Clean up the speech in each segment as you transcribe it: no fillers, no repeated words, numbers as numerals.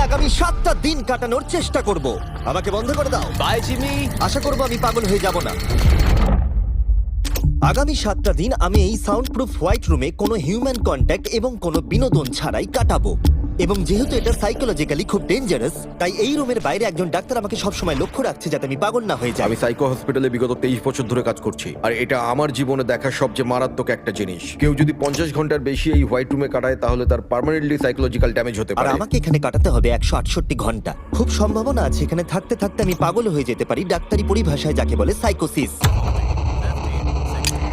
আগামী 7টা দিন কাটানোর চেষ্টা করব। আমাকে বন্ধ করে দাও। Bye Jimmy. আশা করব আমি পাগল হয়ে যাব না। আগামী 7টা দিন আমি এই সাউন্ড প্রুফ হোয়াইট রুমে কোনো হিউম্যান কন্ট্যাক্ট এবং কোনো বিনোদন ছাড়াই কাটাবো। এবং যেহেতু এটা সাইকোলজিক্যালি খুব ডেঞ্জারাস, তাই এই রুমের বাইরে একজন ডাক্তার আমাকে সবসময় লক্ষ্য রাখছে যাতে আমি পাগল না হয়ে যাই। আমি সাইকো হসপিটালে বিগত 23 বছর ধরে কাজ করছি, আর এটা আমার জীবনে দেখা সবচেয়ে মারাত্মক একটা জিনিস। কেউ যদি 50 ঘন্টার বেশি এই হোয়াইট রুমে কাটায় তাহলে তার পার্মানেন্টলি সাইকোলজিক্যাল ড্যামেজ হতে আর পারে। আমাকে এখানে কাটাতে হবে 168 ঘন্টা। খুব সম্ভাবনা আছে এখানে থাকতে থাকতে আমি পাগল হয়ে যেতে পারি, ডাক্তারি পরিভাষায় যাকে বলে সাইকোসিস।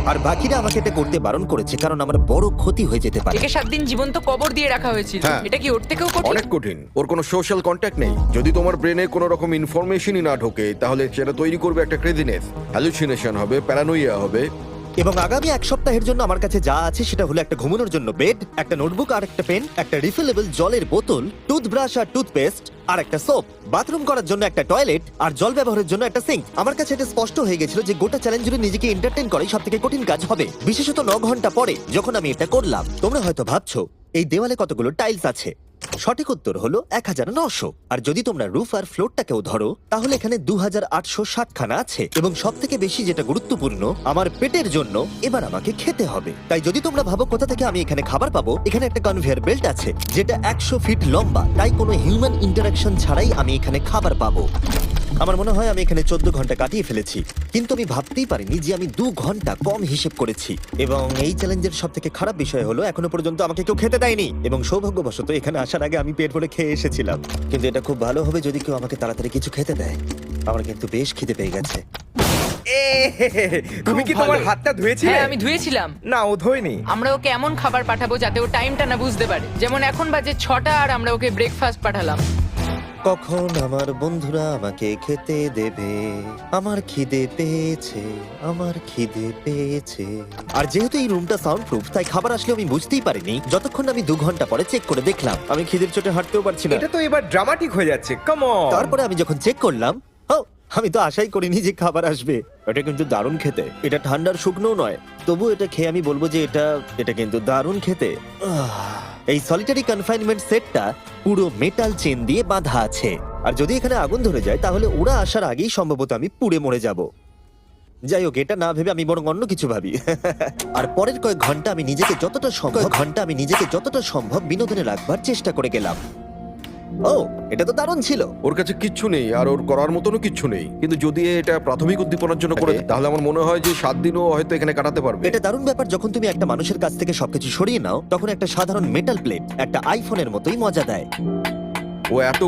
আর বাকিরা আমাকে এটা করতে বারণ করেছে কারণ আমার বড় ক্ষতি হয়ে যেতে পারে। একে 7 দিন জীবন্ত কবর দিয়ে রাখা হয়েছিল। হ্যাঁ। এটা কি ওর থেকেও কঠিন? অনেক কঠিন। ওর কোনো সোশ্যাল কন্ট্যাক্ট নেই। যদি তোমার ব্রেনে কোনো রকম ইনফরমেশনই না ঢোকে তাহলে সেটা তৈরি করবে একটা ক্রেজিনেস, হ্যালুসিনেশন হবে, প্যারানোইয়া হবে। এবং আগামী 1 সপ্তাহের জন্য আমার কাছে যা আছে সেটা হলো একটা ঘুমানোর জন্য বেড, একটা নোটবুক আর একটা পেন, একটা রিফিলেবল জলের বোতল, টুথব্রাশ আর টুথপেস্ট আর একটা সোপ, বাথরুম করার জন্য একটা টয়লেট আর জল ব্যবহারের জন্য একটা সিঙ্ক। আমার কাছে এটা স্পষ্ট হয়ে গেছিল যে গোটা চ্যালেঞ্জ জুড়ে নিজেকে এন্টারটেইন করাই সবথেকে কঠিন কাজ হবে, বিশেষত 9 ঘন্টা পরে যখন আমি এটা করলাম। তোমরা হয়তো ভাবছো এই দেওয়ালে কতগুলো টাইলস আছে। সঠিক উত্তর হলো 1900। আর যদি তোমরা রুফ আর ফ্লোরটাকেও ধরো তাহলে এখানে 2860 খানা আছে। এবং সব থেকে বেশি যেটা গুরুত্বপূর্ণ, আমার পেটের জন্য এবার আমাকে খেতে হবে। তাই যদি তোমরা ভাবো কোথা থেকে আমি এখানে খাবার পাবো, এখানে একটা কনভেয়ার বেল্ট আছে যেটা 100 ফিট লম্বা, তাই কোনো হিউম্যান ইন্টারাকশন ছাড়াই আমি এখানে খাবার পাবো। আমার মনে হয় আমি এখানে 14 ঘন্টা কাটিয়ে ফেলেছি, কিন্তু আমি ভাবতেই পারিনি যে আমি 2 ঘন্টা কম হিসেব করেছি। এবং এই চ্যালেঞ্জের সব থেকে খারাপ বিষয় হলো এখনো পর্যন্ত আমাকে কেউ খেতে দেয়নি। এবং সৌভাগ্যবশত এখানে আসার আগে আমি পেট ভরে খেয়ে এসেছিলাম। কিন্তু এটা খুব ভালো হবে যদি কেউ আমাকে তাড়াতাড়ি কিছু খেতে দেয়। আমার কিন্তু বেশ খিদে পেয়ে গেছে। তুমি কি খুব তোমার ভালো। হাতটা ধুয়েছিলে? হ্যাঁ, আমি ধুয়েছিলাম। না, ও ধোয়নি। আমরা ওকে এমন খাবার পাঠাবো যাতে ও টাইমটা না বুঝতে পারে। যেমন এখন বাজে 6টা আর আমরা ওকে ব্রেকফাস্ট পাঠালাম। কখন আমার বন্ধুরা আমাকে খেতে দেবে? আমার খিদে পেয়েছে, আমার খিদে পেয়েছে। আর যেহেতু এই রুমটা সাউন্ড প্রুফ, তাই খাবার আসলে আমি বুঝতেই পারিনি যতক্ষণ আমি 2 ঘন্টা পরে চেক করে দেখলাম। আমি খিদের চোটে হাঁটতেও পারছি না। এটা তো এবার ড্রামাটিক হয়ে যাচ্ছে। Come on. তারপরে আমি যখন চেক করলাম, আমি তো আশাই করিনি যে খাবার আসবে। এটা কিন্তু দারুণ খেতে। এটা ঠান্ডার শুকনো নয়, তবু এটা খেয়ে আমি বলবো যে এটা কিন্তু দারুণ খেতে। এই সলিটারি কনফাইনমেন্ট সেটটা পুরো মেটাল চেন দিয়ে বাঁধা আছে, আর যদি এখানে আগুন ধরে যায় তাহলে ওরা আসার আগেই সম্ভবত আমি পুড়ে মরে যাব। যাই হোক, এটা না ভেবে আমি বরং অন্য কিছু ভাবি। আর পরের কয়েক ঘন্টা আমি নিজেকে যতটা সম্ভব বিনোদনে রাখবার চেষ্টা করে গেলাম। ও, এটা তো দারুণ ছিল। ওর কাছে কিচ্ছু নেই আর ওর করার মতনও কিচ্ছু নেই, কিন্তু যদি এটা প্রাথমিক উদ্দীপনার জন্য করে দেয়, তাহলে আমার মনে হয় যে 7 দিনও হয়তো এখানে কাটাতে পারবে। এটা দারুণ ব্যাপার, যখন তুমি একটা মানুষের কাছ থেকে সবকিছু সরিয়ে নাও তখন একটা সাধারণ মেটাল প্লেট একটা আইফোনের মতোই মজা দেয়। ও এত